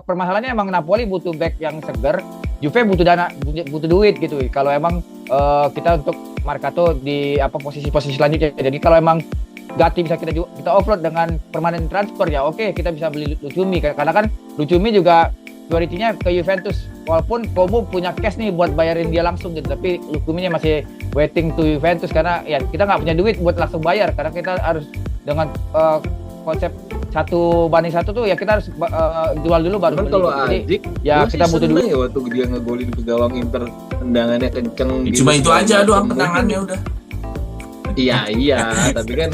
permasalahannya emang Napoli butuh back yang seger, Juve butuh dana, butuh duit gitu. Kalau emang kita untuk Marcato di apa posisi-posisi selanjutnya. Jadi kalau emang Gatti bisa kita offload dengan permanen transfer ya oke, kita bisa beli Lucumi karena kan Lucumi juga prioritinya ke Juventus, walaupun Como punya cash nih buat bayarin dia langsung gitu, tapi Lucuminya masih waiting to Juventus karena ya kita nggak punya duit buat langsung bayar karena kita harus dengan konsep 1 banding 1 tuh ya kita harus jual dulu baru Cuman beli kalau gitu. Jadi Azik, ya gue kita sih butuh seneng duit. ya waktu dia ngegolin ke gawang Inter, tendangannya kenceng Ya, gitu, cuma itu segala aja doang macem. tendangannya udah. Iya, tapi kan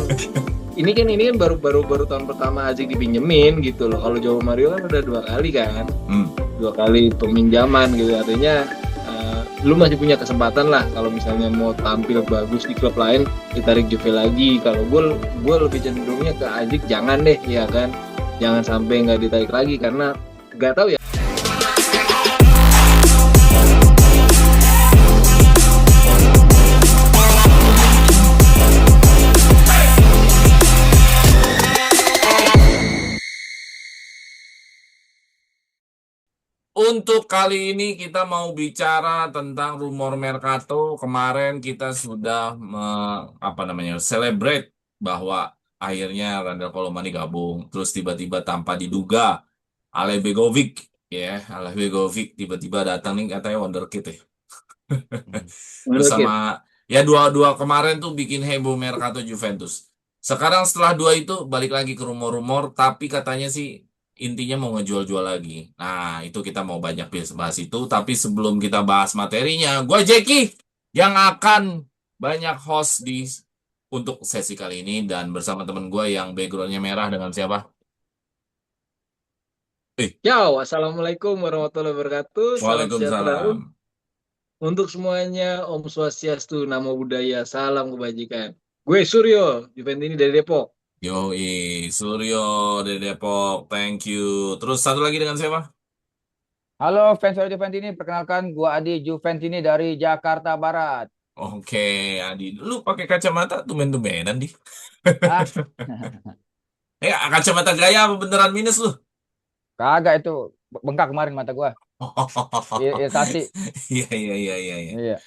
ini kan baru tahun pertama Azik dipinjemin gitu loh. Kalau Joao Mario kan udah 2 kali kan, 2 kali peminjaman gitu, artinya lu masih punya kesempatan lah kalau misalnya mau tampil bagus di klub lain ditarik Juve lagi. Kalau gue lebih cenderungnya ke Azik jangan deh, ya kan, jangan sampai nggak ditarik lagi karena nggak tahu ya. Untuk kali ini kita mau bicara tentang rumor Mercato. Kemarin kita sudah celebrate bahwa akhirnya Randal Colomani gabung. Terus tiba-tiba tanpa diduga Ale Begovic tiba-tiba datang nih katanya wonderkid ya. Terus Menurut kita, sama ya dua kemarin tuh bikin heboh Mercato Juventus. Sekarang setelah dua itu balik lagi ke rumor-rumor, tapi katanya sih intinya mau ngejual-jual lagi. Nah, itu kita mau banyak bahas itu. Tapi sebelum kita bahas materinya, gue Jackie yang akan banyak host untuk sesi kali ini dan bersama temen gue yang backgroundnya merah dengan siapa? Assalamualaikum warahmatullahi wabarakatuh, salam sejahtera Waalaikumsalam. untuk semuanya, Om Swastiastu, Namo Buddhaya, salam kebajikan. Gue Suryo, Juventini dari Depok. Yoi, Suryo dari Depok, thank you. Terus satu lagi dengan siapa? Halo fans Juventini, perkenalkan gua Adi Juventini dari Jakarta Barat. Oke, Adi. Lu pakai kacamata tumben-tumbenan di. Ah, Kacamata gaya apa beneran minus lu? kagak itu bengkak kemarin mata gua. Iritasi. Iya, iya, iya, iya, iya. Iya.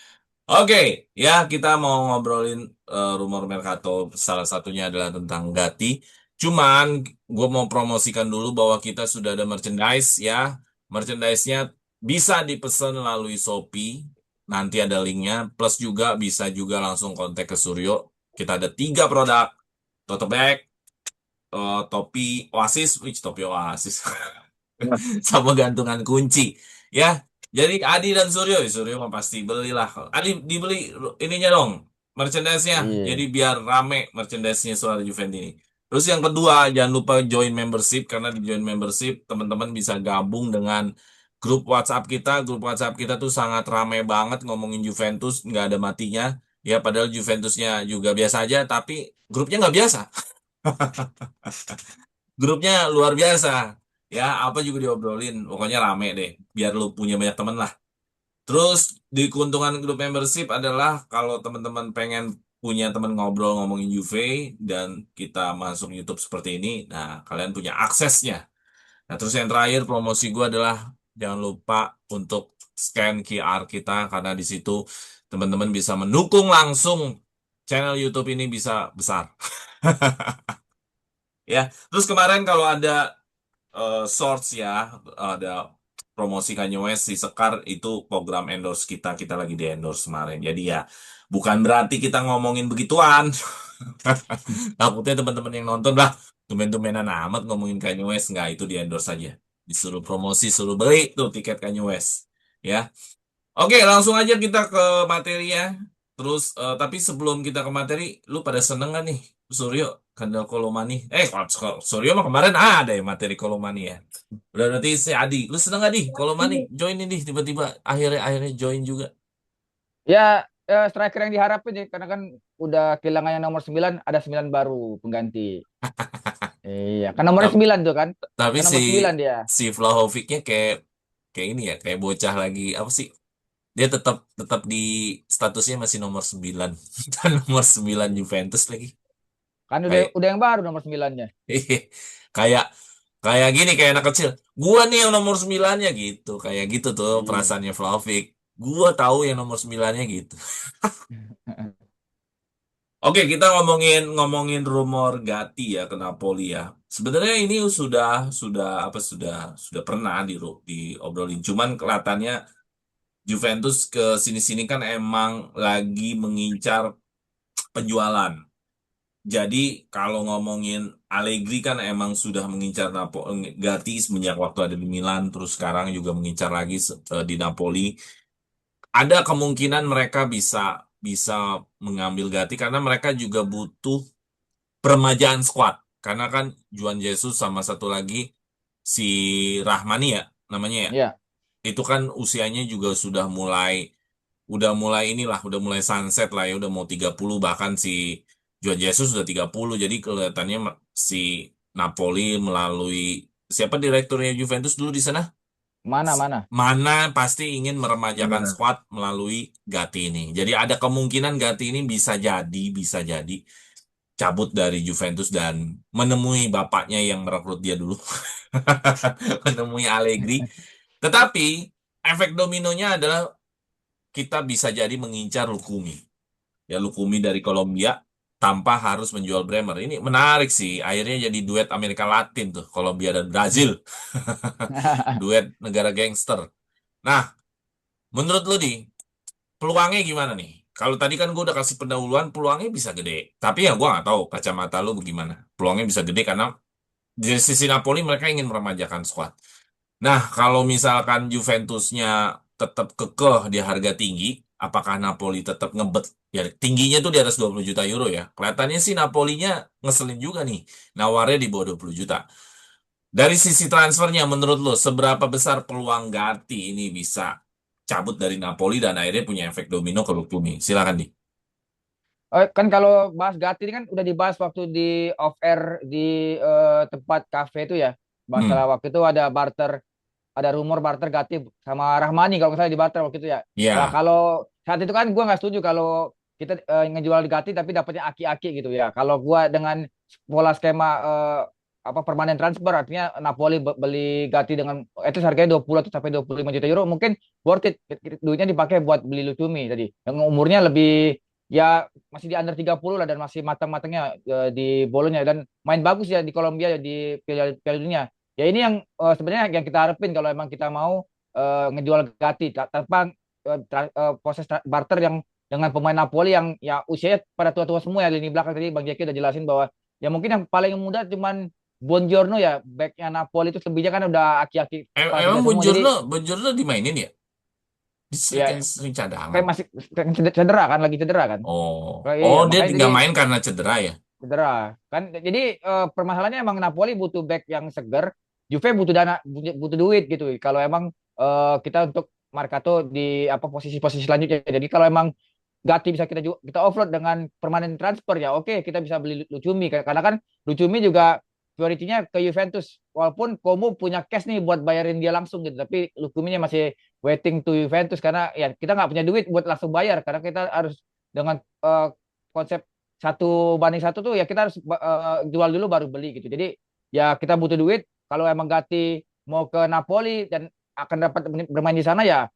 Oke, ya kita mau ngobrolin rumor Mercato. Salah satunya adalah tentang Gatti. Cuman gue mau promosikan dulu bahwa kita sudah ada merchandise ya. Merchandise-nya bisa dipesan melalui Shopee. Nanti ada linknya. Plus juga bisa juga langsung kontak ke Suryo. Kita ada 3 produk. Tote bag, topi Oasis, topi Oasis. Sama gantungan kunci. Ya, jadi Adi dan Suryo, Suryo mah pasti belilah. Adi dibeli ininya dong, merchandise-nya. Jadi Iya. biar rame merchandise-nya Suara Juventus ini. Terus yang kedua, jangan lupa join membership karena di join membership teman-teman bisa gabung dengan grup WhatsApp kita. Grup WhatsApp kita tuh sangat rame banget ngomongin Juventus, nggak ada matinya. Ya padahal Juventusnya juga biasa aja, tapi grupnya nggak biasa. Grupnya luar biasa. Ya, apa juga diobrolin. Pokoknya rame deh. Biar lu punya banyak temen lah. Terus, di keuntungan grup membership adalah kalau teman-teman pengen punya teman ngobrol ngomongin Juve dan kita masuk YouTube seperti ini, nah kalian punya aksesnya. Nah, terus yang terakhir promosi gue adalah jangan lupa untuk scan QR kita karena di situ teman-teman bisa mendukung langsung channel YouTube ini bisa besar. Ya, terus kemarin kalau ada source ya, ada promosi Kanye West si Sekar itu program endorse kita lagi di endorse kemarin. Jadi ya bukan berarti kita ngomongin begituan. Takutnya teman-teman yang nonton lah tumben-tumbenan amat ngomongin Kanye West, nggak, itu di endorse aja. Disuruh promosi, suruh beli tuh tiket Kanye West. Ya. Oke, langsung aja kita ke materi ya. Terus, tapi sebelum kita ke materi, lu pada seneng gak nih, Suryo, Kandal Kolomani? Kalau Suryo mah kemarin ada ya materi Kolomani ya. Udah berarti si Adi, lu seneng gak di Kolomani? Join ini tiba-tiba akhirnya join juga. Ya, striker yang diharapin ya karena kan udah kehilangan yang nomor 9, ada 9 baru pengganti. Iya, kan nomornya Ta- 9 tuh kan. Tapi Kan si nomor 9 dia. si Vlahovicnya kayak kayak ini ya, kayak bocah lagi apa sih? Dia tetap tetap di statusnya masih nomor 9 dan nomor 9 Juventus lagi. Kan udah Kayak udah yang baru nomor 9-nya. kayak Kayak gini, kayak anak kecil. Gua nih yang nomor 9-nya gitu. Kayak gitu tuh Iya. perasaannya Vlahovic. Gua tahu yang nomor 9-nya gitu. Oke, kita ngomongin ngomongin rumor Gatti ya ke Napoli ya. Sebenarnya ini sudah apa sudah pernah diobrolin. Cuman kelihatannya Juventus ke sini-sini kan emang lagi mengincar penjualan. Jadi kalau ngomongin Allegri kan emang sudah mengincar Gatti semenjak waktu ada di Milan, terus sekarang juga mengincar lagi di Napoli. Ada kemungkinan mereka bisa bisa mengambil Gatti karena mereka juga butuh peremajaan squad. Karena kan Juan Jesus sama satu lagi si Rahmani ya namanya ya. Iya. Itu kan usianya juga udah mulai inilah, udah mulai sunset lah ya, udah mau 30 bahkan si Juan Jesus sudah 30. Jadi kelihatannya si Napoli melalui siapa direkturnya Juventus dulu di sana? Mana? Mana pasti ingin meremajakan Gimana? squad melalui Gatti ini. Jadi ada kemungkinan Gatti ini bisa jadi cabut dari Juventus dan menemui bapaknya yang merekrut dia dulu, menemui Allegri. Tetapi efek dominonya adalah kita bisa jadi mengincar Lukumi. Ya Lukumi dari Kolombia tanpa harus menjual Bremer. Ini menarik sih. Akhirnya jadi duet Amerika Latin tuh, Kolombia dan Brazil. Duet negara gangster. Nah, menurut lu nih, peluangnya gimana nih? Kalau tadi kan gue udah kasih pendahuluan, peluangnya bisa gede. Tapi ya gue nggak tahu kacamata lu bagaimana. Peluangnya bisa gede karena di sisi Napoli mereka ingin meremajakan squad. Nah, kalau misalkan Juventusnya tetap kekeh di harga tinggi, apakah Napoli tetap ngebet? Ya, tingginya tuh di atas 20 juta euro ya. Kelihatannya sih Napolinya ngeselin juga nih. Nawarnya di bawah 20 juta. Dari sisi transfernya, menurut lo, seberapa besar peluang Gatti ini bisa cabut dari Napoli dan akhirnya punya efek domino ke Lukumi? Silakan, Di. Kan kalau bahas Gatti ini kan udah dibahas waktu di off air di tempat kafe itu ya. Hmm, Masalah waktu itu ada rumor barter Gatti sama Rahmani kalau misalnya di barter waktu itu ya. Wah, ya. kalau saat itu kan gua nggak setuju kalau kita ngejual Gatti tapi dapatnya aki-aki gitu ya. Kalau gua dengan pola skema apa permanen transfer artinya Napoli beli Gatti dengan itu harganya 20 atau sampai 25 juta euro mungkin worth it. Duitnya dipakai buat beli Lutumi tadi. Yang umurnya lebih ya masih di under 30 lah dan masih matang-matangnya di Bolonya dan main bagus ya di Kolombia ya di Piala Dunia. Ya ini yang sebenarnya yang kita harapin kalau emang kita mau ngejual Gatti tanpa barter yang dengan pemain Napoli yang ya usianya pada tua-tua semua ya lini belakang tadi Bang Jeki udah jelasin bahwa ya mungkin yang paling muda cuman Buongiorno ya backnya Napoli itu lebihnya kan udah aki-aki kepala tiga Emang semua jadi Bonjorno dimainin ya? Dia ya kayak sering cadangan. kayak masih cedera kan lagi cedera kan. Oh, Iya dia makanya jadi nggak main karena cedera ya? cedera kan jadi permasalahannya emang Napoli butuh back yang seger Juve butuh dana butuh duit gitu kalau emang kita untuk Marcato di apa posisi-posisi selanjutnya jadi kalau emang Gatti bisa kita offload dengan permanen transfer ya oke kita bisa beli Lucumi karena kan Lucumi juga prioritinya ke Juventus walaupun Como punya cash nih buat bayarin dia langsung gitu tapi Lucuminya masih waiting to Juventus karena ya kita nggak punya duit buat langsung bayar karena kita harus dengan konsep 1 banding 1 tuh ya kita harus jual dulu baru beli gitu. Jadi ya kita butuh duit. Kalau emang Gatti mau ke Napoli dan akan dapat bermain di sana ya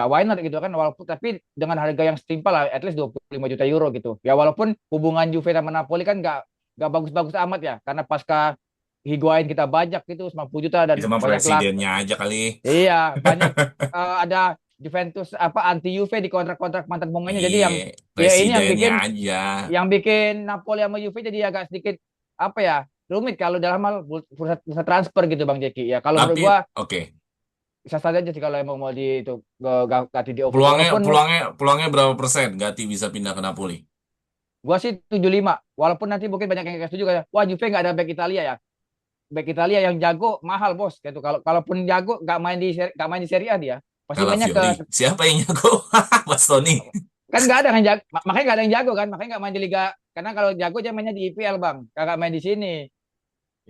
why not gitu kan walaupun tapi dengan harga yang setimpal lah at least 25 juta euro gitu. Ya walaupun hubungan Juve sama Napoli kan nggak bagus-bagus amat ya karena pasca Higuain kita bajak gitu 90 juta Itu dan mah banyak lah presidennya aja kali. iya banyak ada Juventus apa anti Juve di kontrak-kontrak mantan pemainnya jadi yang Iya, ya ini yang presidennya bikin aja. Napoli sama Juve jadi agak sedikit apa ya rumit kalau dalam hal bursa transfer gitu Bang Jeki ya kalau menurut Tapi gua oke, bisa saja aja sih kalau emang mau di itu ganti di offload peluangnya walaupun peluangnya peluangnya berapa persen Gatti bisa pindah ke Napoli? gua sih 75 walaupun nanti mungkin banyak yang nggak setuju kayak wah Juve nggak ada back Italia ya back Italia yang jago mahal bos gitu kalaupun jago nggak main di Serie A dia pasti mainnya ke Calafiori. Siapa yang jago? Bastoni. kan nggak ada yang jago makanya nggak ada yang jago kan makanya nggak main di liga karena kalau jago dia mainnya di IPL bang kagak main di sini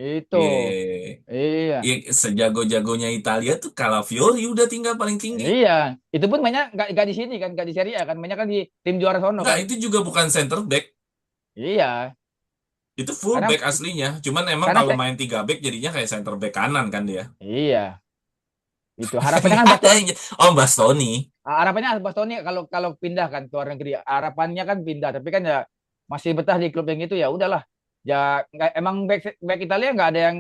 itu Iya. iya. Iya, sejago-jagonya Italia tuh Calafiori udah tinggal paling tinggi. Iya, itu pun mainnya nggak di sini kan, nggak di Serie A kan, mainnya kan di tim juara sono Enggak, kan. itu juga bukan center back. Iya, Itu Karena fullback aslinya. Cuman emang karena kalau saya main 3 back jadinya kayak center back kanan kan dia. iya, itu harapannya Nggak kan ada Bastoni. yang... Oh, Bastoni. Harapannya Bastoni kalau kalau pindah kan ke luar negeri, harapannya kan pindah, tapi kan ya masih betah di klub yang itu ya udahlah. Ya nggak, emang back back Italia nggak ada yang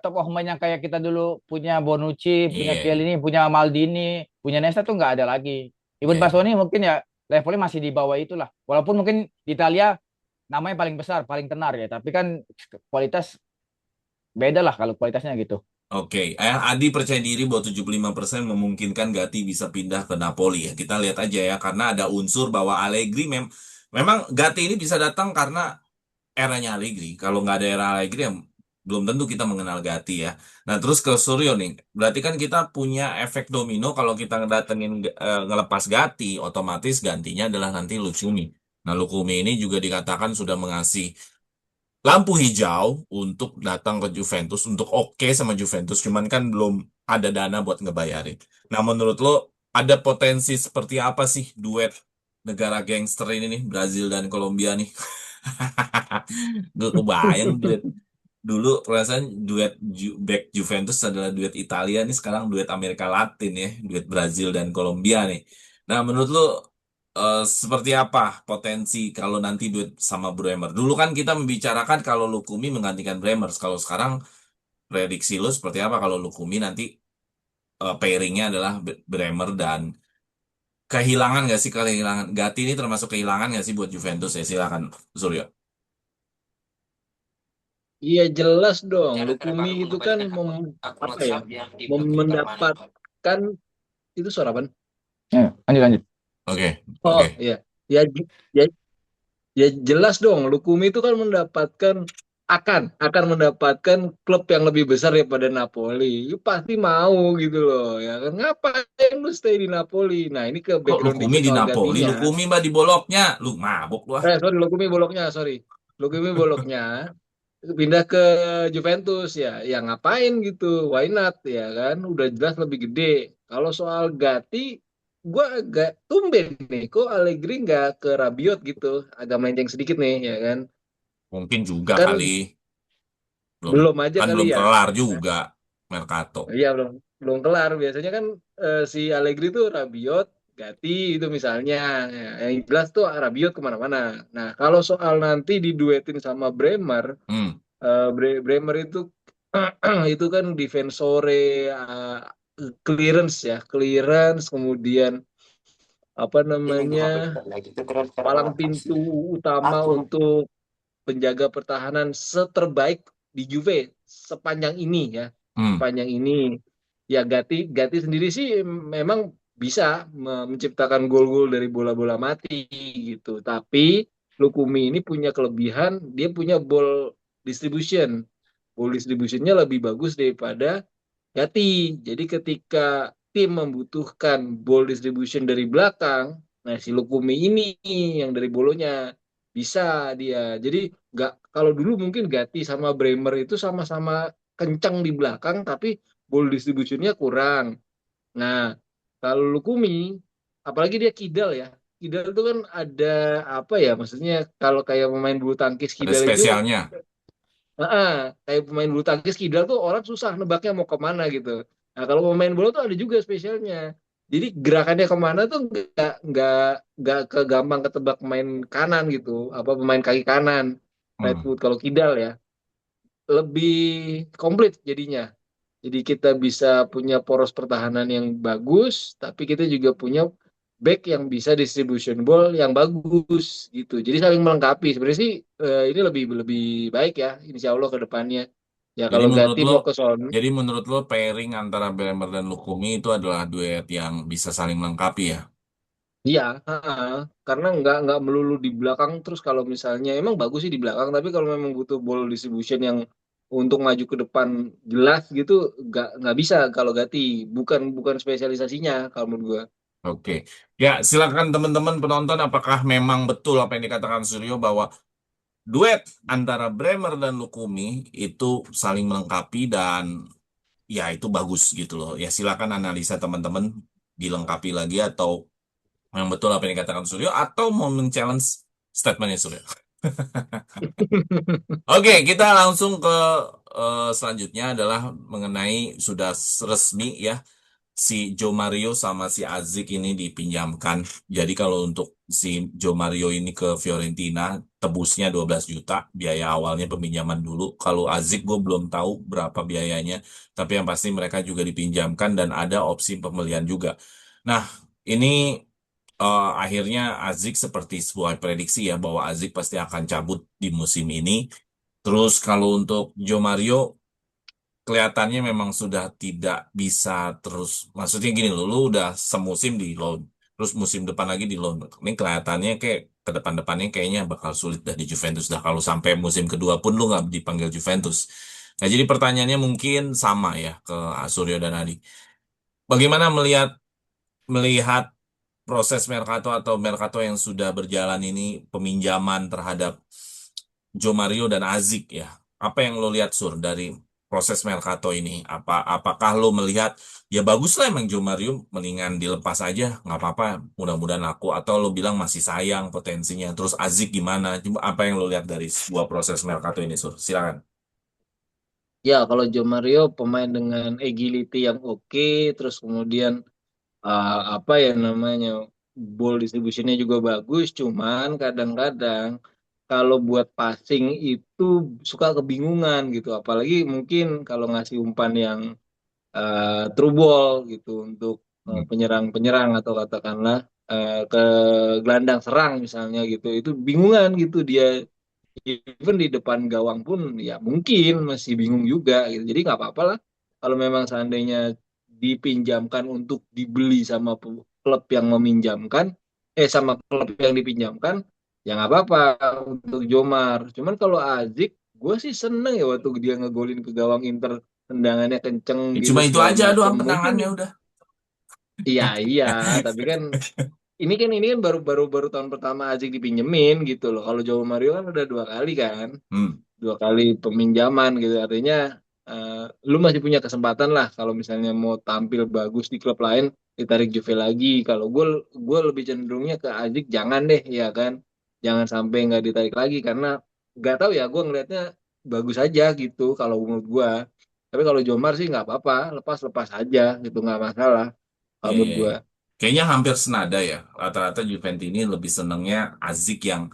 top of mind yang kayak kita dulu punya Bonucci, punya Iya, Chiellini, punya Maldini, punya Nesta tuh nggak ada lagi. Iwan iya. Bastoni mungkin ya levelnya masih di bawah itulah. Walaupun mungkin di Italia namanya paling besar, paling tenar ya, tapi kan kualitas beda lah kalau kualitasnya gitu. Oke, Adi percaya diri bahwa 75% memungkinkan Gatti bisa pindah ke Napoli ya. Kita lihat aja ya, karena ada unsur bahwa Allegri memang Gatti ini bisa datang karena eranya Allegri. Kalau nggak ada era Allegri ya belum tentu kita mengenal Gatti ya. Nah terus ke Suryo nih, berarti kan kita punya efek domino kalau kita ngedatengin ngelepas Gatti, otomatis gantinya adalah nanti Lukumi. Nah Lukumi ini juga dikatakan sudah mengasih lampu hijau untuk datang ke Juventus, untuk oke sama Juventus, cuman kan belum ada dana buat ngebayarin. Nah, menurut lo ada potensi seperti apa sih duet negara gangster ini nih, Brazil dan Kolombia nih? Gue kebayang duet dulu perasaan duet back Juventus adalah duet Italia nih, sekarang duet Amerika Latin ya, duet Brazil dan Kolombia nih. Nah, menurut lo seperti apa potensi kalau nanti duet sama Bremer? Dulu kan kita membicarakan kalau Lukumi menggantikan Bremer. Kalau sekarang prediksi lo seperti apa kalau Lukumi nanti pairingnya adalah Bremer dan kehilangan nggak sih kehilangan Gatti ini termasuk kehilangan nggak sih buat Juventus ya? Silakan Suryo. Iya jelas dong. Lukumi itu kan apa ya? Mendapatkan itu suara apa? Ya, lanjut lanjut. Oke, Oh oke. iya, ya, ya, ya jelas dong. Lukumi itu kan akan mendapatkan klub yang lebih besar daripada Napoli. You pasti mau gitu loh, ya kan? Ngapain lu stay di Napoli? Nah ini ke Kok background Lukumi dikit di soal Napoli? gantinya. Lukumi mbak di Bologna. Lu mabuk lu ah. Sorry, Lukumi boloknya, sorry. Lukumi boloknya pindah ke Juventus ya. Ya ngapain gitu? Why not ya kan? Udah jelas lebih gede. Kalau soal Gatti, gue agak tumben nih. Kok Allegri nggak ke Rabiot gitu? Agak melenceng sedikit nih ya kan? Mungkin juga kali. Kan Belum, belum aja kan kali belum ya. kelar juga Mercato. Iya belum belum kelar. Biasanya kan si Allegri tuh Rabiot, Gatti itu misalnya. Ya, yang jelas tuh Rabiot kemana-mana. Nah kalau soal nanti diduetin sama Bremer, Hmm, Bremer itu itu kan defensore, clearance ya, clearance kemudian apa namanya palang pintu utama untuk penjaga pertahanan seterbaik di Juve sepanjang ini ya, hmm. sepanjang ini ya Gatti sendiri sih memang bisa menciptakan gol-gol dari bola-bola mati gitu, tapi Lukumi ini punya kelebihan, dia punya distribution ball distributionnya lebih bagus daripada Yati. Jadi ketika tim membutuhkan ball distribution dari belakang, nah si Lukumi ini yang dari bolonya bisa dia. Jadi nggak, kalau dulu mungkin Gatti sama Bremer itu sama-sama kencang di belakang, tapi ball distributionnya kurang. Nah kalau Lukumi, apalagi dia kidal ya. Kidal itu kan ada apa ya? Maksudnya kalau kayak pemain bulu tangkis Ada kidal itu, spesialnya. kayak pemain bulu tangkis kidal tuh orang susah nebaknya mau kemana gitu. Nah kalau pemain bola tuh ada juga spesialnya. Jadi gerakannya kemana tuh nggak nggak kegampang ketebak pemain kanan gitu, apa pemain kaki kanan. Right Hmm. foot kalau kidal ya lebih komplit jadinya. Jadi kita bisa punya poros pertahanan yang bagus, tapi kita juga punya back yang bisa distribution ball yang bagus gitu. Jadi saling melengkapi. Sebenarnya sih ini lebih lebih baik ya, insya Allah ke depannya. Ya Jadi kalau menurut Gatti lo, mau ke sono, jadi menurut lo pairing antara Bremer dan Lukumi itu adalah duet yang bisa saling melengkapi ya? iya, karena nggak melulu di belakang. Terus kalau misalnya emang bagus sih di belakang, tapi kalau memang butuh ball distribution yang untuk maju ke depan jelas gitu, nggak bisa kalau Gatti. Bukan bukan spesialisasinya kalau menurut gua. Oke. Ya, silakan teman-teman penonton, apakah memang betul apa yang dikatakan Suryo bahwa duet antara Bremer dan Lukumi itu saling melengkapi dan ya itu bagus gitu loh. Ya silakan analisa teman-teman dilengkapi lagi atau yang betul apa yang dikatakan Suryo atau mau men-challenge statementnya Suryo. Oke, kita langsung ke selanjutnya adalah mengenai sudah resmi ya si Joe Mario sama si Azik ini dipinjamkan. Jadi kalau untuk si Joe Mario ini ke Fiorentina tebusnya 12 juta biaya awalnya peminjaman dulu. Kalau Azik gue belum tahu berapa biayanya, tapi yang pasti mereka juga dipinjamkan dan ada opsi pembelian juga. Nah, ini akhirnya Azik seperti sebuah prediksi ya bahwa Azik pasti akan cabut di musim ini. Terus kalau untuk Joe Mario kelihatannya memang sudah tidak bisa terus. Maksudnya gini loh, lu udah semusim di loan, terus musim depan lagi di loan. Ini kelihatannya kayak ke depan-depannya kayaknya bakal sulit dah di Juventus dah. Kalau sampai musim kedua pun lu nggak dipanggil Juventus. Nah, jadi pertanyaannya mungkin sama ya ke Asuryo dan Adi. Bagaimana melihat melihat proses Mercato atau Mercato yang sudah berjalan ini peminjaman terhadap Joe Mario dan Azik ya. Apa yang lo lihat Sur dari proses Mercato ini? Apakah lo melihat ya bagus lah emang Joe Mario mendingan dilepas aja nggak apa-apa mudah-mudahan aku atau lo bilang masih sayang potensinya terus Azik gimana? Cuma apa yang lo lihat dari sebuah proses Mercato ini Sur? Silakan. Ya, kalau Joe Mario pemain dengan agility yang oke, terus kemudian apa ya namanya, ball distributionnya juga bagus, cuman kadang-kadang kalau buat passing itu suka kebingungan gitu, apalagi mungkin kalau ngasih umpan yang through ball gitu untuk penyerang-penyerang atau katakanlah ke gelandang serang misalnya gitu, itu bingungan gitu dia, even di depan gawang pun ya mungkin masih bingung juga gitu. Jadi nggak apa-apa lah kalau memang seandainya dipinjamkan untuk dibeli sama klub yang meminjamkan, sama klub yang dipinjamkan, ya nggak apa-apa untuk Jomar. Cuman kalau Azik, gue sih seneng ya waktu dia ngegolin ke gawang Inter, tendangannya kenceng Ya, gitu cuma itu segala aja macam. doang Mungkin tendangannya udah. iya iya, tapi kan ini kan baru tahun pertama Azik dipinjemin gitu loh. Kalau Joao Mario kan udah 2 kali kan, Hmm. 2 kali peminjaman gitu, artinya eh, lu masih punya kesempatan lah kalau misalnya mau tampil bagus di klub lain, ditarik Juve lagi. Kalau gue lebih cenderungnya ke Azik jangan deh ya kan, jangan sampai nggak ditarik lagi karena nggak tahu ya, gue ngelihatnya bagus aja gitu kalau menurut gue. Tapi kalau Jomar sih nggak apa-apa, lepas lepas aja gitu, nggak masalah kalau Iya, menurut iya, gue. iya. Kayaknya hampir senada ya. Rata-rata Juventus ini lebih senengnya Azik yang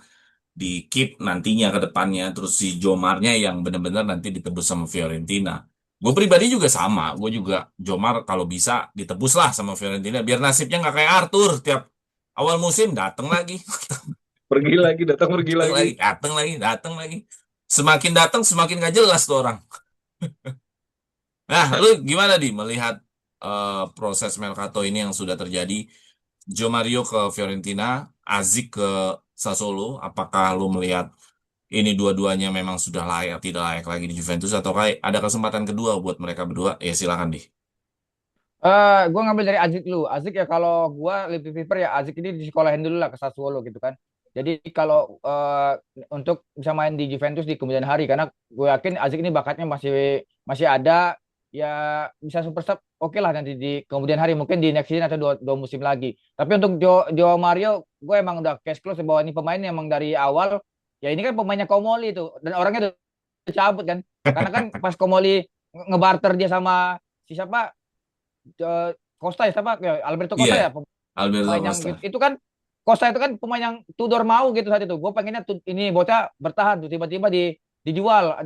di keep nantinya ke depannya terus si Jomarnya yang benar-benar nanti ditebus sama Fiorentina. Gue pribadi juga sama, gue juga Jomar kalau bisa ditebus lah sama Fiorentina biar nasibnya nggak kayak Arthur tiap awal musim datang lagi, Pergi lagi, datang pergi datang lagi. lagi, datang lagi, datang lagi. Semakin datang semakin gak jelas tuh orang. Nah, lu gimana di melihat proses Mercato ini yang sudah terjadi? Joe Mario ke Fiorentina, Azik ke Sassuolo. Apakah lu melihat ini dua-duanya memang sudah layak, tidak layak lagi di Juventus atau kayak ada kesempatan kedua buat mereka berdua? Ya silakan di. Gue ngambil dari Azik dulu. Azik ya kalau gue lebih prefer ya Azik ini disekolahin dulu lah ke Sassuolo gitu kan. Jadi kalau untuk bisa main di Juventus di kemudian hari karena gue yakin Azik ini bakatnya masih masih ada ya bisa super sub oke lah nanti di kemudian hari mungkin di next season atau dua musim lagi. Tapi untuk Joao Mario gue emang udah cash close bahwa ini pemain emang dari awal ya ini kan pemainnya Komoli itu dan orangnya udah cabut kan. Karena kan pas Komoli ngebarter dia sama si siapa Costa ya siapa ya, Alberto Costa ya Iya, Alberto pemain yang Costa. itu kan Costa itu kan pemain yang Tudor mau gitu saat itu gue pengennya ini bocah bertahan tuh tiba-tiba dijual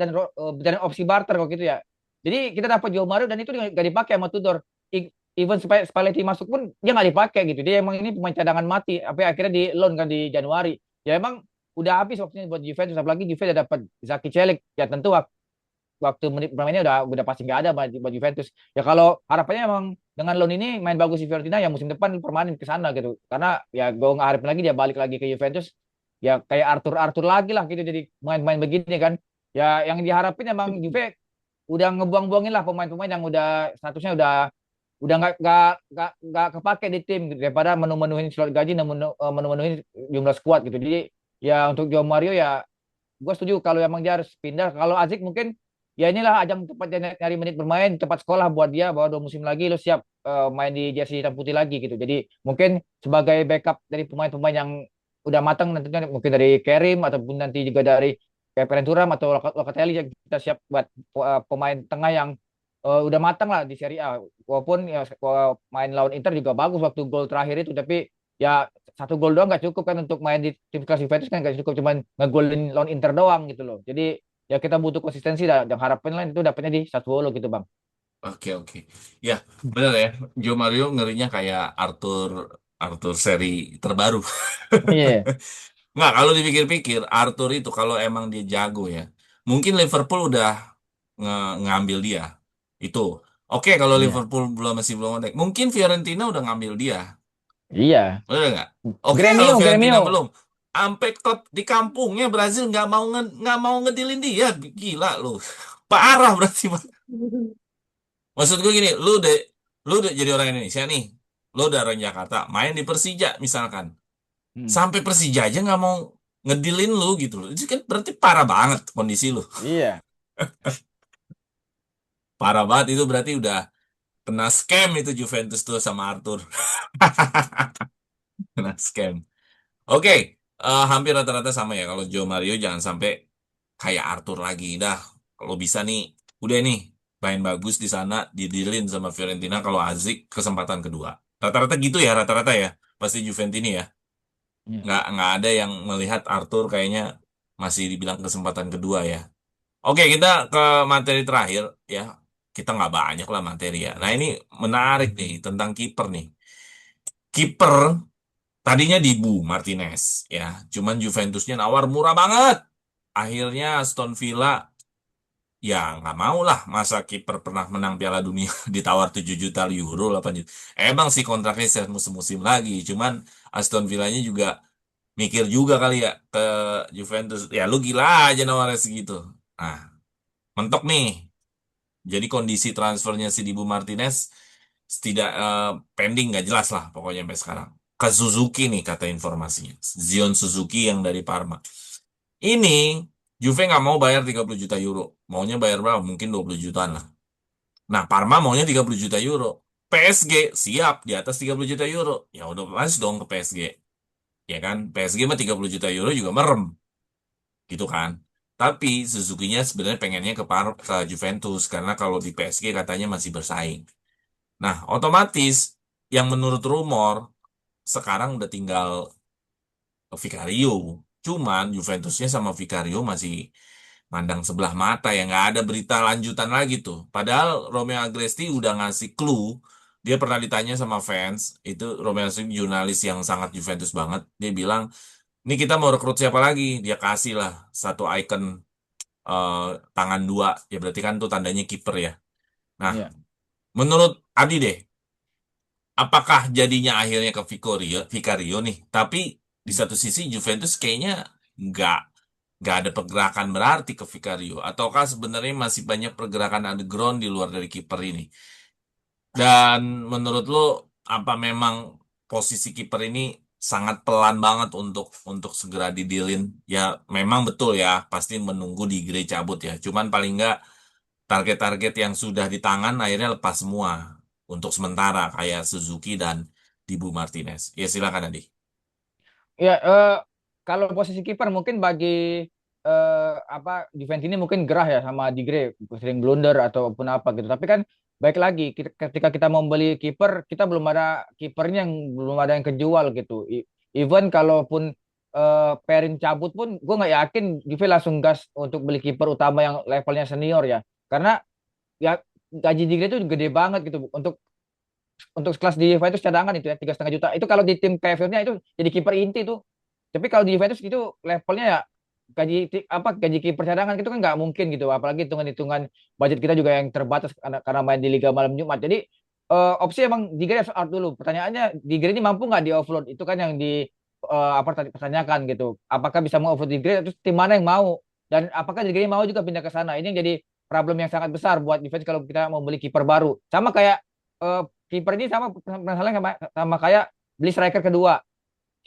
dan opsi barter kok gitu ya jadi kita dapat Joe Mario dan itu nggak dipakai sama Tudor even Spalletti masuk pun dia nggak dipakai gitu dia emang ini pemain cadangan mati apa akhirnya di loan kan di Januari ya emang udah habis waktunya buat Juventus apalagi Juve udah dapat Zaki Celik ya tentu waktu menit bermainnya udah pasti nggak ada buat Juventus. Ya kalau harapannya emang dengan loan ini main bagus di Fiorentina ya musim depan permanen ke sana gitu. Karena ya gue nggak harapin lagi dia balik lagi ke Juventus ya kayak Arthur Arthur lagi lah gitu jadi main-main begini kan. Ya yang diharapin emang Juve udah ngebuang-buangin lah pemain-pemain yang udah statusnya udah nggak kepake di tim gitu daripada menu-menuhin slot gaji dan menu-menuhin jumlah skuad gitu. Jadi ya untuk Joao Mario ya gue setuju kalau emang dia harus pindah. Kalau Azik mungkin ya inilah ajang tempat dia nyari menit bermain, tempat sekolah buat dia bahwa 2 musim lagi lo siap main di jersey hitam putih lagi gitu. Jadi mungkin sebagai backup dari pemain-pemain yang udah matang nantinya mungkin dari Kerim ataupun nanti juga dari kayak Perenturam atau Locatelli yang kita siap buat pemain tengah yang udah matang lah di Serie A. Walaupun ya main lawan Inter juga bagus waktu gol terakhir itu, tapi ya satu gol doang nggak cukup kan untuk main di tim kelas Juventus kan nggak cukup cuman ngegolin lawan Inter doang gitu loh. Jadi ya kita butuh konsistensi dan harapan lain itu dapetnya di Sassuolo gitu bang. Oke, oke. Ya, benar ya. Joe Mario ngerinya kayak Arthur Arthur seri terbaru. Iya, Nggak, kalau dipikir-pikir, Arthur itu kalau emang dia jago ya, mungkin Liverpool udah ngambil dia. Itu. Oke, kalau iya, Liverpool masih belum ada. Mungkin Fiorentina udah ngambil dia. iya. Bener nggak? Oke, kalau Gremio, Fiorentina Gremio. belum. Sampai klub di kampungnya Brazil nggak mau ngedilin dia. Gila lu. Parah berarti, Pak. Maksud gue gini, lu udah jadi orang Indonesia nih. Lu udah orang Jakarta, main di Persija misalkan. Hmm, Sampai Persija aja nggak mau ngedilin lu gitu loh. Itu kan berarti parah banget kondisi lu. iya. Parah banget itu berarti udah kena scam itu Juventus tuh sama Arthur. Kena scam. Oke, hampir rata-rata sama ya. Kalau Joe Mario jangan sampai kayak Arthur lagi. Dah, kalau bisa nih, udah nih, main bagus di sana, didilin sama Fiorentina kalau Azik kesempatan kedua. Rata-rata gitu ya, rata-rata ya. Pasti Juventini ya. Iya. Nggak ada yang melihat Arthur kayaknya masih dibilang kesempatan kedua ya. Oke, kita ke materi terakhir ya. Kita nggak banyak lah materi ya. Nah ini menarik nih tentang kiper nih. Kiper tadinya Dibu Martinez ya. Cuman Juventusnya nawar murah banget. Akhirnya Aston Villa ya nggak mau lah. Masa kiper pernah menang Piala Dunia ditawar 7 juta euro 8 juta. Emang sih kontraknya musim-musim lagi. Cuman Aston Villanya juga mikir juga kali ya ke Juventus. Ya lu gila aja nawarnya segitu. Nah, mentok nih. Jadi kondisi transfernya si Dibu Martinez tidak pending nggak jelas lah pokoknya sampai sekarang. Ke Suzuki nih kata informasinya. Zion Suzuki yang dari Parma. Ini Juve nggak mau bayar 30 juta euro. Maunya bayar berapa? Mungkin 20 jutaan lah. Nah, Parma maunya 30 juta euro. PSG siap di atas 30 juta euro. Ya udah pas dong ke PSG. Ya kan? PSG mah 30 juta euro juga merem. Gitu kan. Tapi Suzuki-nya sebenarnya pengennya ke Juventus karena kalau di PSG katanya masih bersaing. Nah, otomatis yang menurut rumor sekarang udah tinggal Vicario. Cuman Juventusnya sama Vicario masih mandang sebelah mata ya nggak ada berita lanjutan lagi tuh. Padahal Romeo Agresti udah ngasih clue. Dia pernah ditanya sama fans, itu Romeo Agresti jurnalis yang sangat Juventus banget. Dia bilang, ini kita mau rekrut siapa lagi? Dia kasih lah satu icon eh, tangan dua. Ya berarti kan tuh tandanya kiper ya. Nah, Iya. menurut Adi deh, apakah jadinya akhirnya ke Vicario nih? Tapi di satu sisi Juventus kayaknya nggak nggak ada pergerakan berarti ke Vicario. Ataukah sebenarnya masih banyak pergerakan underground di luar dari kiper ini? Dan menurut lo apa memang posisi kiper ini sangat pelan banget untuk segera didilin? Ya memang betul ya, pasti menunggu di Gray cabut ya. Cuman paling nggak target-target yang sudah di tangan akhirnya lepas semua untuk sementara kayak Suzuki dan Dibu Martinez. Ya silakan Adi. Ya, kalau posisi kiper mungkin bagi apa Juventus ini mungkin gerah ya sama Digre, sering blunder ataupun apa gitu. Tapi kan baik lagi ketika kita mau beli kiper, kita belum ada kipernya yang belum ada yang kejual gitu. Even kalaupun Perin cabut pun, gue nggak yakin Juve langsung gas untuk beli kiper utama yang levelnya senior ya. Karena ya gaji Digre itu gede banget gitu untuk kelas di Juventus cadangan itu ya 3,5 juta. Itu kalau di tim KFL-nya itu jadi kiper inti tuh. Tapi kalau di Juventus itu levelnya ya gaji kiper cadangan itu kan nggak mungkin gitu. Apalagi hitungan-hitungan budget kita juga yang terbatas karena main di Liga Malam Jumat. Jadi opsi emang Digre harus out dulu. Pertanyaannya Digre ini mampu nggak di offload? Itu kan yang di apa tadi pertanyakan gitu. Apakah bisa mau offload Digre? Terus tim mana yang mau? Dan apakah Digre mau juga pindah ke sana? Ini yang jadi problem yang sangat besar buat Juventus kalau kita mau beli kiper baru. Sama kayak eh, kiper ini masalahnya sama kayak beli striker kedua.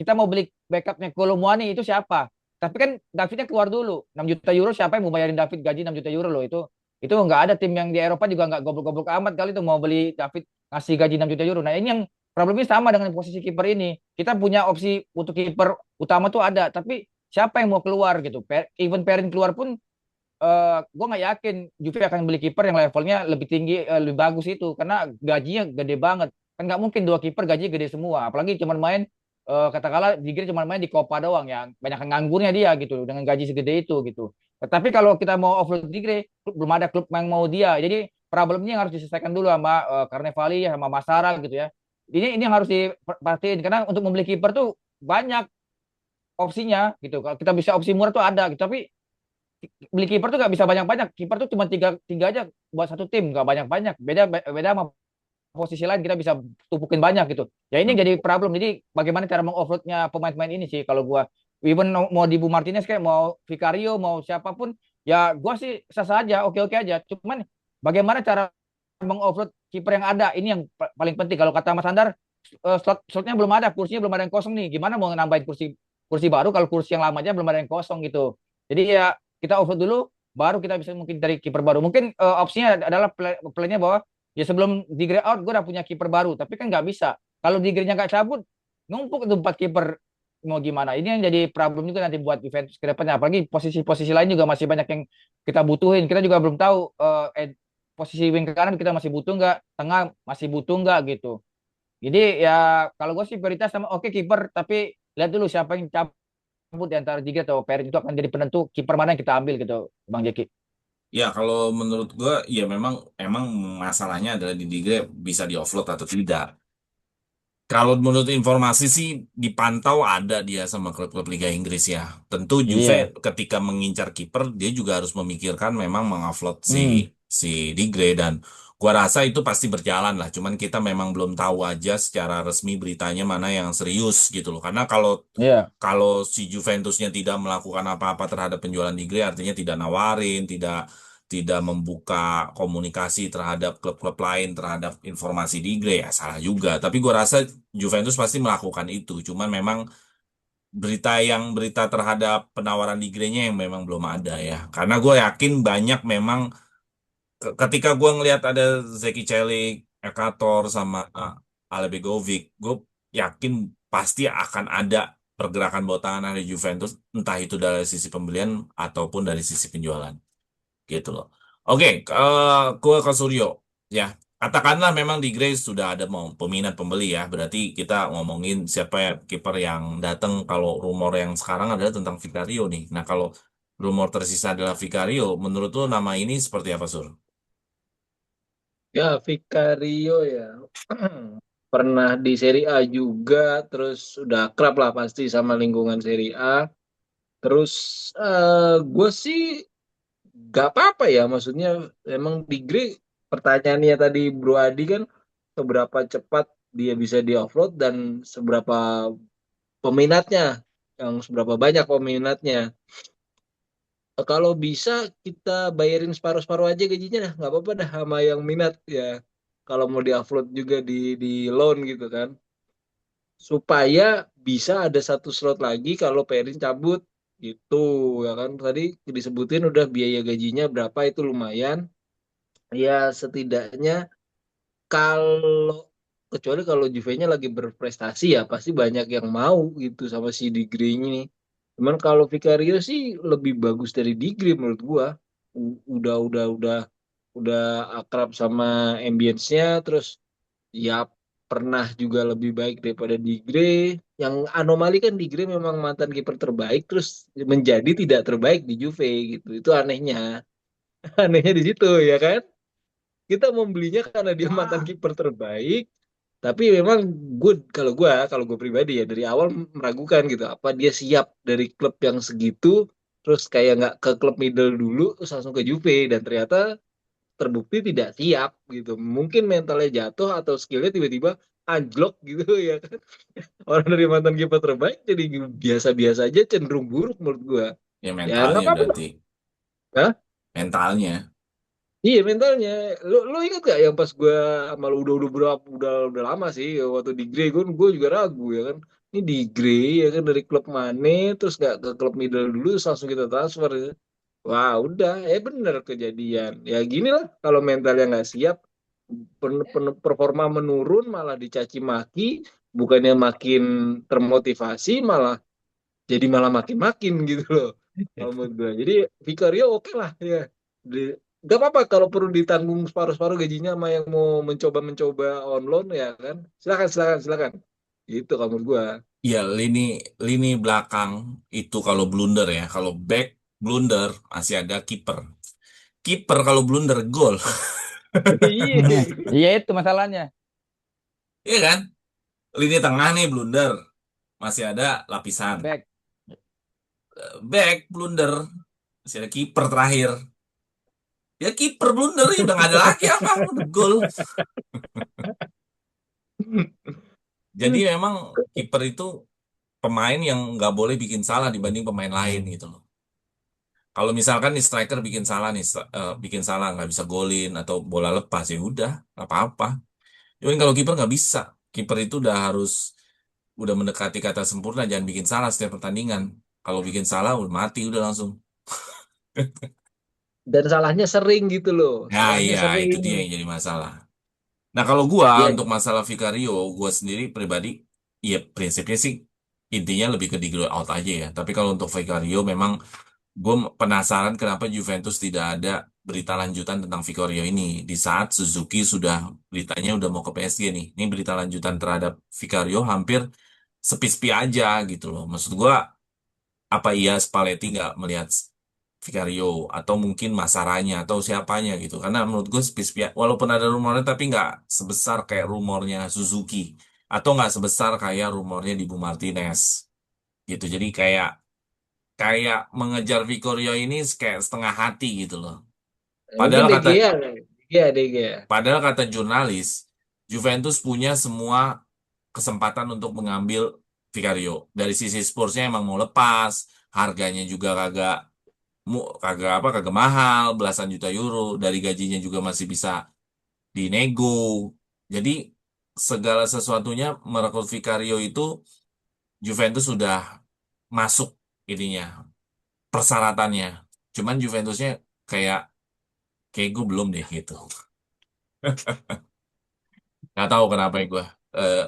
Kita mau beli backupnya Kolomwani itu siapa? Tapi kan Davidnya keluar dulu 6 juta euro, siapa yang mau bayarin David gaji 6 juta euro loh itu nggak ada tim yang di Eropa juga nggak goblok-goblok amat kali itu mau beli David ngasih gaji 6 juta euro. Nah ini yang problemnya sama dengan posisi kiper ini. Kita punya opsi untuk kiper utama tuh ada, tapi siapa yang mau keluar gitu? Even Perin keluar pun gue nggak yakin Juve akan beli kiper yang levelnya lebih tinggi, lebih bagus itu, karena gajinya gede banget. Kan nggak mungkin dua kiper gaji gede semua, apalagi cuma main katakanlah Digri cuma main di Copa doang ya, banyak yang nganggurnya dia gitu dengan gaji segede itu gitu. Tapi kalau kita mau offload Digri, belum ada klub yang mau dia. Jadi problemnya yang harus diselesaikan dulu sama Carnevali sama Masara gitu ya. Ini yang harus diperhatiin karena untuk membeli kiper tuh banyak opsinya gitu. Kalau kita bisa opsi murah tuh ada gitu, tapi beli kiper tuh nggak bisa banyak-banyak. Kiper tuh cuma tiga, tiga aja buat satu tim, nggak banyak-banyak. Beda sama posisi lain kita bisa tumpukin banyak gitu. Ya ini jadi problem. Jadi bagaimana cara mengoffloadnya pemain-pemain ini sih kalau gua, even mau di Bu Martinez kayak mau Vicario mau siapapun, ya gua sih sah saja, oke-oke aja. Cuman bagaimana cara mengoffload kiper yang ada, ini yang paling penting. Kalau kata Mas Andar, slotnya belum ada, kursinya belum ada yang kosong nih. Gimana mau nambahin kursi kursi baru kalau kursi yang lamanya belum ada yang kosong gitu. Jadi ya kita offload dulu, baru kita bisa mungkin dari kiper baru. Mungkin opsinya adalah plannya bahwa ya sebelum di grade out gue udah punya kiper baru, tapi kan nggak bisa. Kalau di grade-nya nggak cabut, numpuk itu 4 kiper, mau gimana? Ini yang jadi problem juga nanti buat Juventus ke depannya. Apalagi posisi-posisi lain juga masih banyak yang kita butuhin. Kita juga belum tahu posisi wing kanan kita masih butuh nggak, tengah masih butuh nggak gitu. Jadi ya kalau gue sih prioritas sama oke kiper, tapi lihat dulu siapa yang cabut di antara Jiga atau Perin, itu akan jadi penentu kiper mana yang kita ambil gitu, Bang Jeki. Ya, kalau menurut gua ya memang emang masalahnya adalah di Digre bisa di offload atau tidak. Kalau menurut informasi sih dipantau ada dia sama klub-klub Liga Inggris ya. Tentu Juve Iya. ketika mengincar kiper dia juga harus memikirkan memang mengupload Hmm. si Digre, dan gua rasa itu pasti berjalan lah. Cuman kita memang belum tahu aja secara resmi beritanya mana yang serius gitu loh. Karena kalau Iya. kalau si Juventusnya tidak melakukan apa-apa terhadap penjualan Digre, artinya tidak nawarin, tidak tidak membuka komunikasi terhadap klub-klub lain terhadap informasi di Gre, ya salah juga. Tapi gue rasa Juventus pasti melakukan itu. Cuman memang berita terhadap penawaran di Gre-nya yang memang belum ada ya. Karena gue yakin banyak memang ketika gue ngelihat ada Zeki Celik, Ekator sama Ale Begovic, gue yakin pasti akan ada pergerakan bawah tangan dari Juventus, entah itu dari sisi pembelian ataupun dari sisi penjualan gitu loh. Oke, gue ke Suryo ya. Katakanlah memang di Grace sudah ada mau peminat pembeli ya. Berarti kita ngomongin siapa ya kiper yang datang. Kalau rumor yang sekarang adalah tentang Vicario nih. Nah, kalau rumor tersisa adalah Vicario, menurut lo nama ini seperti apa, Sur? Ya, Vicario ya. Pernah di Serie A juga, terus udah akrab lah pasti sama lingkungan Serie A. Terus gue sih gak apa-apa ya, maksudnya emang di Grey, pertanyaannya tadi Bro Adi kan, seberapa cepat dia bisa di-offload dan seberapa peminatnya, yang seberapa banyak peminatnya. Kalau bisa kita bayarin separuh-separuh aja gajinya dah, nggak apa-apa dah sama yang minat ya. Kalau mau di-upload juga di loan gitu kan, supaya bisa ada satu slot lagi kalau Perin cabut gitu ya kan. Tadi disebutin udah biaya gajinya berapa, itu lumayan ya. Setidaknya kalau, kecuali kalau Juve-nya lagi berprestasi ya pasti banyak yang mau gitu sama si Digri ini. Cuman kalau Vicario sih lebih bagus dari Digri menurut gua. Udah akrab sama ambience-nya, terus ya pernah juga lebih baik daripada Digre. Yang anomali kan Digre memang mantan kiper terbaik terus menjadi tidak terbaik di Juve gitu. Itu anehnya. Anehnya di situ ya kan. Kita membelinya karena dia mantan kiper terbaik, tapi memang kalau gue pribadi ya dari awal meragukan gitu apa dia siap dari klub yang segitu, terus kayak nggak ke klub middle dulu terus langsung ke Juve, dan ternyata terbukti tidak siap gitu. Mungkin mentalnya jatuh atau skillnya tiba-tiba anjlok gitu ya kan. Orang dari mantan kiper terbaik jadi biasa-biasa aja, cenderung buruk menurut gue. Ya Ya nggak mentalnya apa-apa. berarti. Hah? Mentalnya. Iya mentalnya. Lu ingat gak yang pas gue sama lu, udah berapa, udah lama sih waktu di Grey, gue juga ragu ya kan. Ini di Grey ya kan, dari klub mana terus gak ke klub middle dulu terus langsung kita transfer ya. Wah udah, bener kejadian. Ya gini lah, kalau mentalnya nggak siap. performa menurun malah dicaci maki, bukannya makin termotivasi malah makin-makin gitu loh kalau menurut gue. Jadi Vicario oke lah ya. Gak apa-apa kalau perlu ditanggung separuh-separuh gajinya sama yang mau mencoba-mencoba on loan ya kan. Silakan silakan silakan. Gitu kalau menurut gue. Ya, lini lini belakang itu kalau blunder ya. Kalau back blunder masih ada kiper. Kiper kalau blunder gol. Iya. Iya itu masalahnya. Iya kan? Lini tengah nih blunder. Masih ada lapisan. Back. Back blunder. Masih ada kiper terakhir. Ya kiper blunder ya udah nggak ada lagi apa udah gol. Jadi memang kiper itu pemain yang nggak boleh bikin salah dibanding pemain lain gitu loh. Kalau misalkan nih striker bikin salah nih, bikin salah nggak bisa golin atau bola lepas ya udah nggak apa-apa. Cuman kalau kiper nggak bisa. Kiper itu udah mendekati kata sempurna, jangan bikin salah setiap pertandingan. Kalau bikin salah udah mati udah langsung. Dan salahnya sering gitu loh. Ya Salahnya iya itu sering. dia yang jadi masalah. Nah kalau gua Iya. untuk masalah Vicario, gua sendiri pribadi, ya prinsipnya sih intinya lebih ke di grow out aja ya. Tapi kalau untuk Vicario memang gue penasaran kenapa Juventus tidak ada berita lanjutan tentang Vicario ini di saat Suzuki sudah beritanya udah mau ke PSG nih. Ini berita lanjutan terhadap Vicario hampir sepi-sepi aja gitu loh. Maksud gue apa iya Spalletti nggak melihat Vicario atau mungkin Masaranya atau siapanya gitu. Karena menurut gue sepi-sepi walaupun ada rumornya tapi nggak sebesar kayak rumornya Suzuki atau nggak sebesar kayak rumornya di Bu Martinez gitu. Jadi kayak kayak mengejar Vicario ini kayak setengah hati gitu loh. Mungkin Padahal De kata Gea. Iya, De Gea. padahal kata jurnalis, Juventus punya semua kesempatan untuk mengambil Vicario. Dari sisi Spursnya emang mau lepas, harganya juga kagak mahal, belasan juta euro, dari gajinya juga masih bisa dinego. Jadi segala sesuatunya merekrut Vicario itu Juventus sudah masuk ininya persyaratannya. Cuman Juventusnya kayak kayak gue belum deh gitu. Nggak tahu kenapa ya gue. Eh,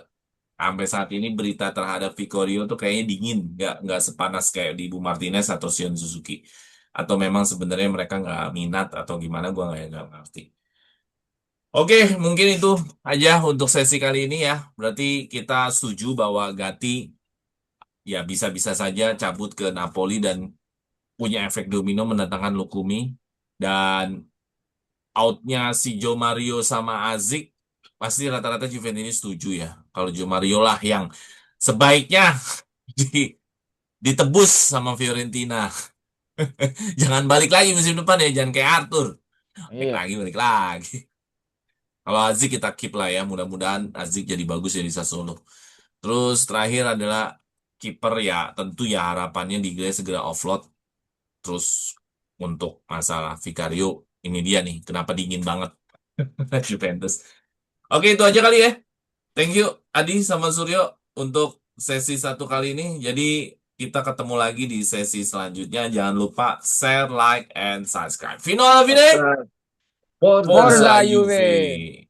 Sampai saat ini berita terhadap Vicario tuh kayaknya dingin, nggak sepanas kayak di Bu Martinez atau Shion Suzuki. Atau memang sebenarnya mereka nggak minat atau gimana gue nggak ngerti. Oke, mungkin itu aja untuk sesi kali ini ya. Berarti kita setuju bahwa Gatti ya bisa-bisa saja cabut ke Napoli dan punya efek domino mendatangkan Lukumi. Dan outnya si Joe Mario sama Azik pasti rata-rata Juventus ini setuju ya. Kalau Joe Mario lah yang sebaiknya di, ditebus sama Fiorentina. Jangan balik lagi musim depan ya, jangan kayak Arthur. Balik Iya. lagi, balik lagi. Kalau Azik kita keep lah ya, mudah-mudahan Azik jadi bagus ya di Sassuolo. Terus terakhir adalah kiper ya, tentu ya harapannya di segera offload. Terus untuk masalah Vicario, ini dia nih, kenapa dingin banget Juventus. Oke, itu aja kali ya. Thank you Adi sama Suryo untuk sesi satu kali ini. Jadi kita ketemu lagi di sesi selanjutnya. Jangan lupa share, like, and subscribe. Fino alla fine, Forza Forza Forza Juve. Juve.